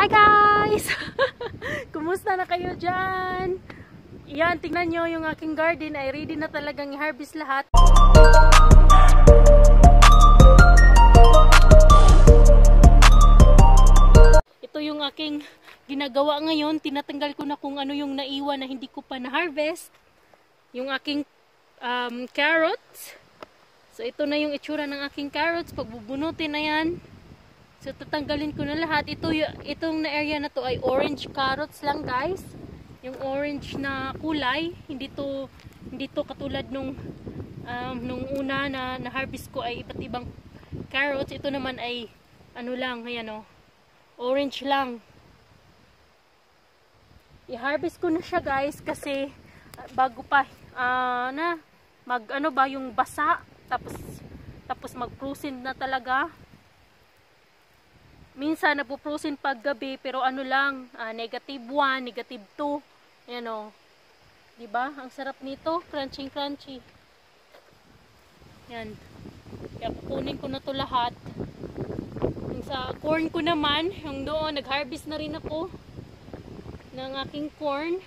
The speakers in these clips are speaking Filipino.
Hi guys! Kumusta na kayo dyan? Yan, tingnan nyo yung aking garden ay ready na talagang i-harvest lahat. Ito yung aking ginagawa ngayon. Tinatanggal ko na kung ano yung naiwan na hindi ko pa na-harvest. Yung aking carrots. So ito na yung itsura ng aking carrots. Pagbubunutin na yan. So, tatanggalin ko na lahat. Itong na area na to ay orange carrots lang, guys. Yung orange na kulay. Hindi to katulad nung una na harvest ko ay iba't ibang carrots. Ito naman ay ano lang, ayan o. Orange lang. I-harvest ko na siya, guys, kasi bago pa yung basa. Tapos mag-frozen na talaga. Minsan napuprosin pag gabi pero ano lang, -1, -2. Ayan o. Diba? Ang sarap nito. Crunchy crunchy. Yan. Kaya kukunin ko na to lahat. Yung sa corn ko naman, yung doon, nag-harvest na rin ako ng aking corn.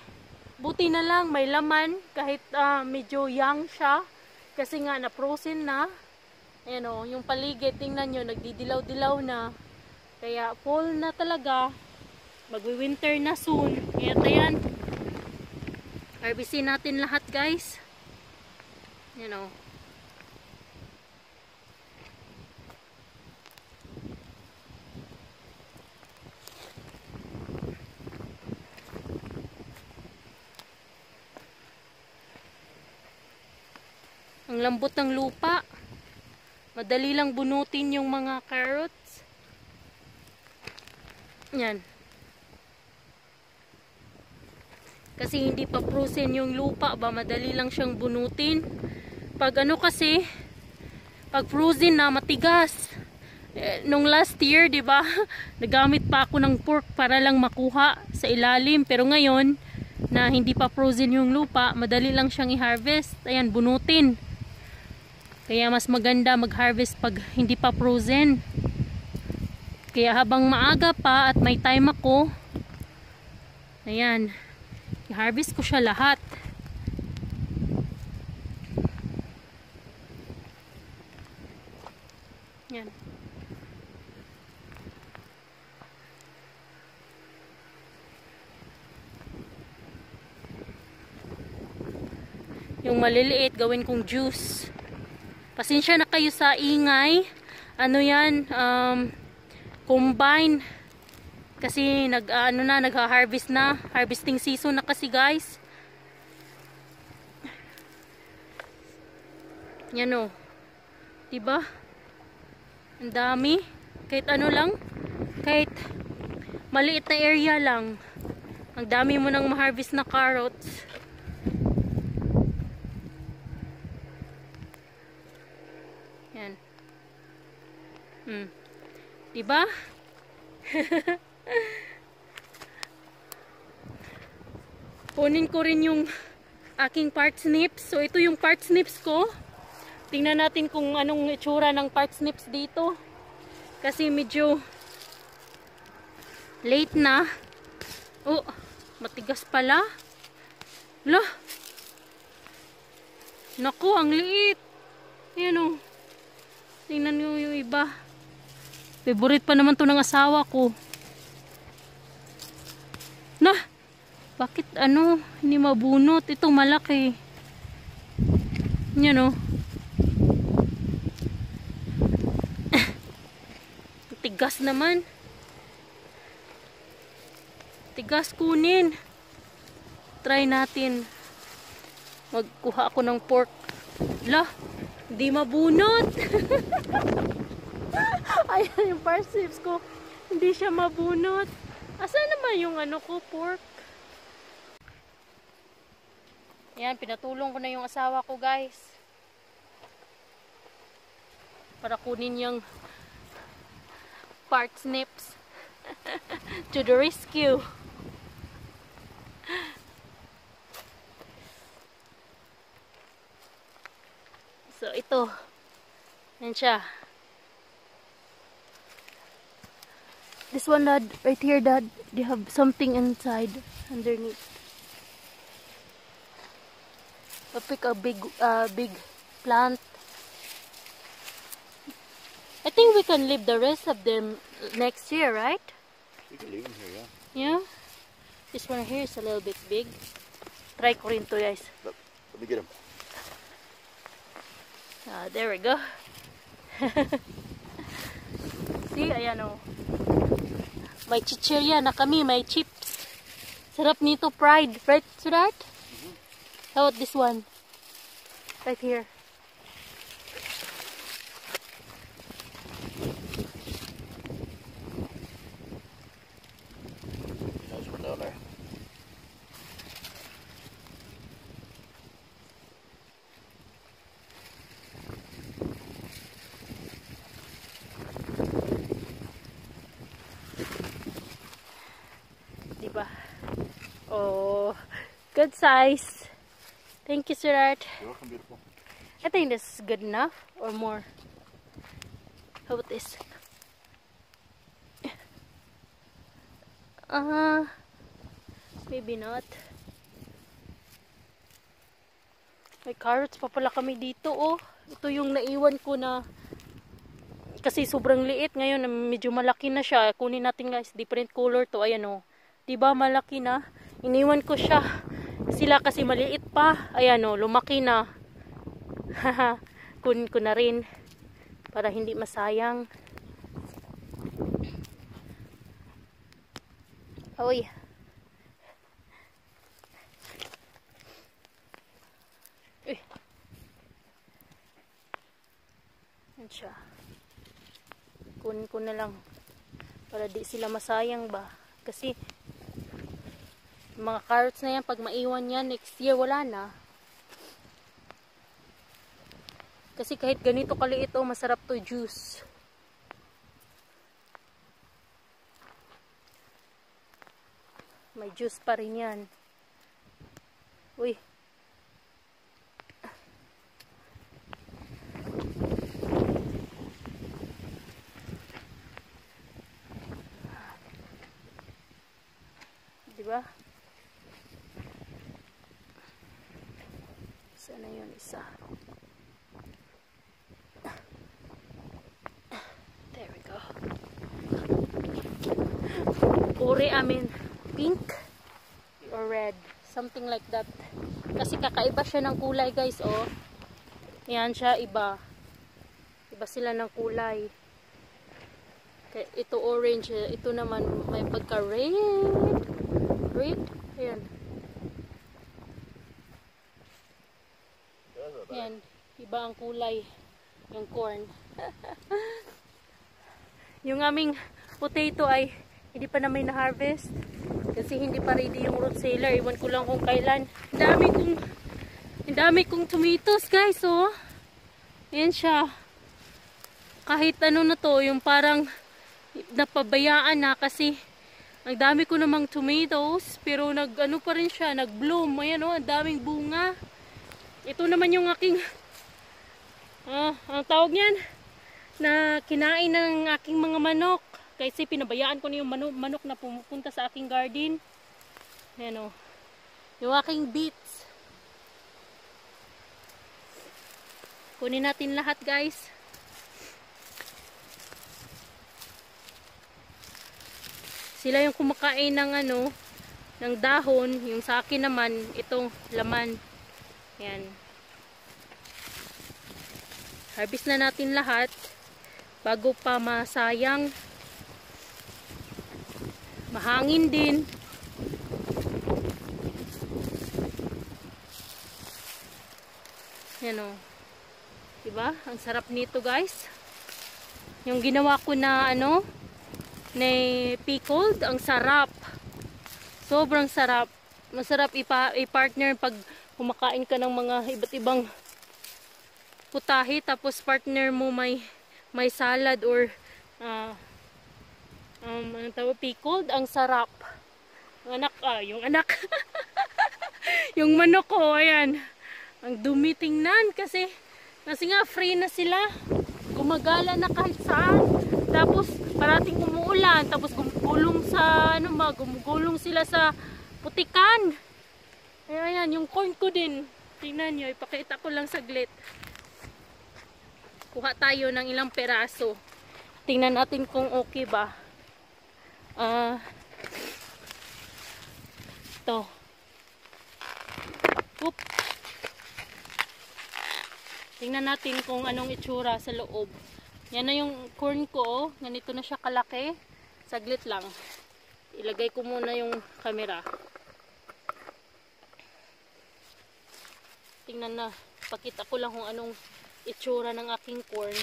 Buti na lang, may laman kahit medyo young siya. Kasi nga, na-frozen na. Ayan o, yung paligid, tingnan nyo, nagdidilaw-dilaw na. Kaya fall na talaga. Magwi-winter na soon. Kaya yan. Harvestin natin lahat, guys. Yan o. Ang lambot ng lupa. Madali lang bunutin yung mga carrots. Yan. Kasi hindi pa frozen yung lupa ba, madali lang siyang bunutin. Pag kasi, pag frozen na matigas. Nung last year, 'di ba? Nagamit pa ako ng fork para lang makuha sa ilalim, pero ngayon na hindi pa frozen yung lupa, madali lang siyang i-harvest. Ayan, bunutin. Kaya mas maganda mag-harvest pag hindi pa frozen. Kaya habang maaga pa at may time ako, ayan, i-harvest ko siya lahat. Yan. Yung maliliit, gawin kong juice. Pasensya na kayo sa ingay. Ano yan, combine kasi nagha-harvest na, harvesting season na kasi, guys. Yan o, diba? Ang dami, kahit ano lang, kahit maliit na area lang, ang dami mo nang ma-harvest na carrots. Yan. Diba? Kunin ko rin yung aking parsnips. So ito yung parsnips ko. Tingnan natin kung anong itsura ng parsnips dito. Kasi medyo late na. Oh, matigas pala. Lah. Naku, ang liit. Ayan o. Tingnan nyo yung iba. Favorite pa naman to ng asawa ko. Nah, bakit hindi mabunot? Ito malaki. Yan o. Tigas naman. Tigas kunin. Try natin. Magkuha ako ng pork. Lah, hindi mabunot. Ayan yung parsnips ko. Hindi siya mabunot. Asan naman yung pork? Ayan, pinatulong ko na yung asawa ko, guys. Para kunin yung parsnips. To the rescue. So, ito. Yan siya. This one, Dad, right here, Dad, they have something inside, underneath. I'll pick a big plant. I think we can leave the rest of them next year, right? We can leave them here, yeah. Yeah. This one here is a little bit big. Try ko rin to, guys. Look, let me get him. There we go. See, ayan o. May chichirya na kami, may chips. Sarap nito, fried. Right, Surat? How about this one? Right here. There's one down there. Diba? Oh, good size. Thank you, Surat. You're welcome, beautiful. I think this is good enough or more. How about this? Maybe not. May carrots pa pala kami dito, oh. Ito yung naiwan ko na kasi sobrang liit ngayon, medyo malaki na siya. Kunin natin, guys, different color to. Ayan, oh. 'Di ba malaki na? Iniwan ko siya. Sila kasi maliit pa. Ayan, oh, lumaki na. Kunin ko na rin para hindi masayang. Oy. Yan siya. Kunin ko na lang para di sila masayang ba. Kasi mga carrots na yan, pag maiwan yan next year, wala na. Kasi kahit ganito kaliit, oh, masarap to juice. May juice pa rin yan. Uy. Diba? Sana yun isa. There we go. Uri amin. Pink or red. Something like that. Kasi kakaiba siya ng kulay, guys, oh. Yan siya, iba. Iba sila ng kulay. Ito orange. Ito naman may pagka-red. Red? Ayan. Yan. Iba ang kulay. Yung corn. Yung aming potato ay hindi pa namin na-harvest. Kasi hindi pa ready yung root cellar. Iwan ko lang kung kailan. Ang dami kong tomatoes, guys, oh. Ayan siya. Kahit ano na to, yung parang napabayaan na kasi ang dami ko namang tomatoes, pero nag-ano pa rin siya, nag-bloom. Ayan, oh, ang daming bunga. Ito naman yung aking, ang tawag niyan, na kinain ng aking mga manok. Kasi pinabayaan ko na yung manok na pumupunta sa aking garden. Ayan, oh. Yung aking beets. Kunin natin lahat, guys. Sila yung kumakain ng ano, ng dahon. Yung sa akin naman, itong laman. Ayan. Harvest na natin lahat bago pa masayang. Mahangin din. Yan, o. Diba? Ang sarap nito, guys. Yung ginawa ko na ano, na pickled, ang sarap. Sobrang sarap. Masarap i-partner pag kumakain ka ng mga iba't ibang putahe, tapos partner mo may salad or ano tawag, pickled, ang sarap. Yung anak yung manok ko, ayan, ang dumi tingnan kasi nga free na sila, gumagala na kahit saan. Tapos parating umuulan, tapos gumugulong sa gumugulong sila sa putikan. Ayan, yung corn ko din. Tingnan nyo, ipakita ko lang saglit. Kuha tayo ng ilang peraso. Tingnan natin kung okay ba. Ito. Oop. Tingnan natin kung anong itsura sa loob. Yan na yung corn ko. Ganito na siya kalaki. Saglit lang. Ilagay ko muna yung camera. Tingnan na. Pakita ko lang kung anong itsura ng aking corn.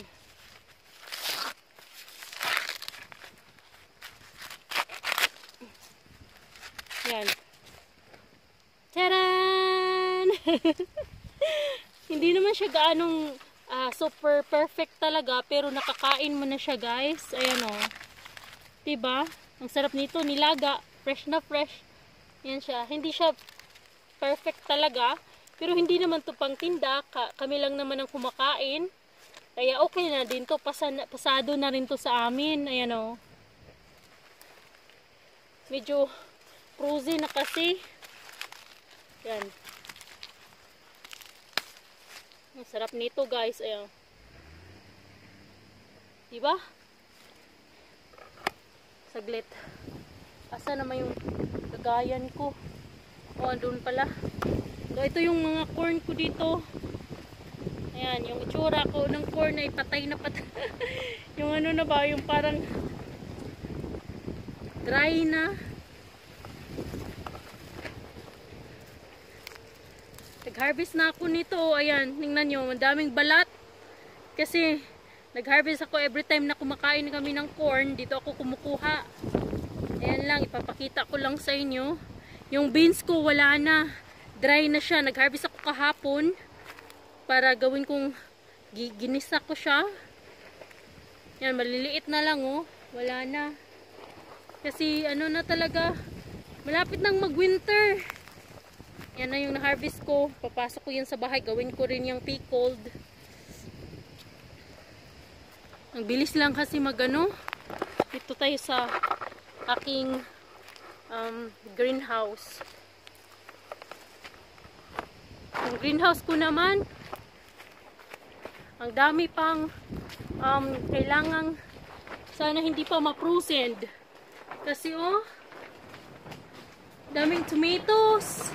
Yan. Taran! Hindi naman siya gaanong super perfect talaga, pero nakakain mo na siya, guys. Ayan o. Diba? Ang sarap nito. Nilaga. Fresh na fresh. Yan siya. Hindi siya perfect talaga. Pero hindi naman to pang tinda. Kami lang naman ang kumakain. Kaya okay na din to. Pasado na rin to sa amin. Ayan o. Medyo frozen na kasi. Yan. Ang sarap nito, guys. Ayan. Diba? Saglit. Asa naman yung lagayan ko? O, andun pala. So, ito yung mga corn ko dito. Ayan, yung itsura ko ng corn ay patay na patay. Yung ano na ba, yung parang dry na. Nag-harvest na ako nito. Ayan, tingnan nyo, madaming balat. Kasi, nag-harvest ako every time na kumakain kami ng corn. Dito ako kumukuha. Ayan lang, ipapakita ko lang sa inyo. Yung beans ko, wala na. Dry na siya. Nag-harvest ako kahapon para gawin kong ginisa ko siya. Yan, maliliit na lang oh. Wala na. Kasi ano na talaga, malapit nang mag-winter. Yan na yung na-harvest ko. Papasok ko yan sa bahay. Gawin ko rin yung pickled. Ang bilis lang kasi magano. Dito tayo sa aking greenhouse. Yung greenhouse ko naman, ang dami pang kailangang sana hindi pa ma-frozen. Kasi oh, daming tomatoes.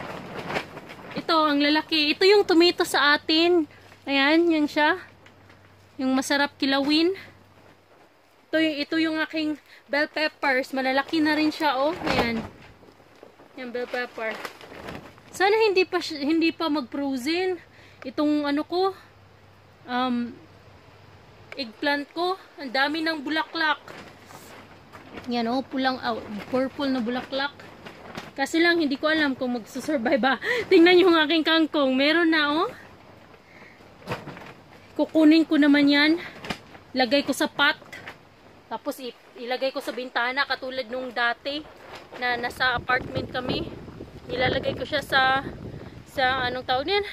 Ito, ang lalaki. Ito yung tomato sa atin. Ayan, yan siya. Yung masarap kilawin. Ito yung aking bell peppers. Malalaki na rin siya oh. Ayan. Yung bell pepper. Sana hindi pa mag-frozen itong ano ko, eggplant ko. Ang dami ng bulaklak. Yan oh, purple na bulaklak. Kasi lang hindi ko alam kung magsusurvive ba. Tingnan yung aking kangkong. Meron na oh. Kukunin ko naman yan. Lagay ko sa pot. Tapos ilagay ko sa bintana katulad nung dati na nasa apartment kami. Nilalagay ko siya sa anong tawag niyan?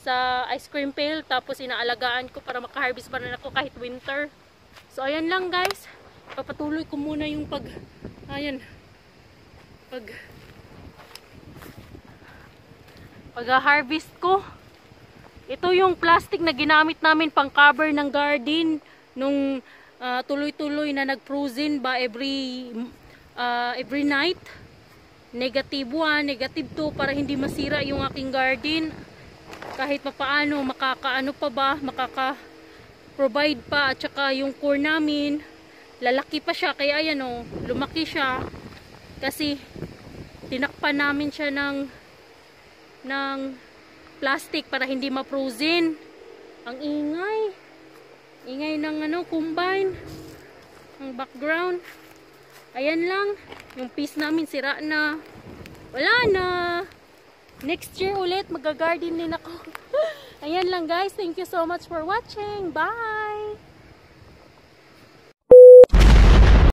Sa ice cream pail. Tapos inaalagaan ko para makaharvest pa rin ako kahit winter. So ayan lang guys. Papatuloy ko muna yung pag-harvest ko. Ito yung plastic na ginamit namin pang cover ng garden nung tuloy-tuloy na nag-frozen ba every night. Negative 1, negative 2 para hindi masira yung aking garden. Kahit papaano, makaka-provide pa. At saka yung corn namin, lalaki pa siya. Kaya ayan o, lumaki siya. Kasi tinakpan namin siya ng plastic para hindi ma-frozen. Ang ingay ng combine. Ang background. Ayan lang. Yung piece namin sira na. Wala na. Next year ulit, mag-garden din ako. Ayan lang guys. Thank you so much for watching. Bye!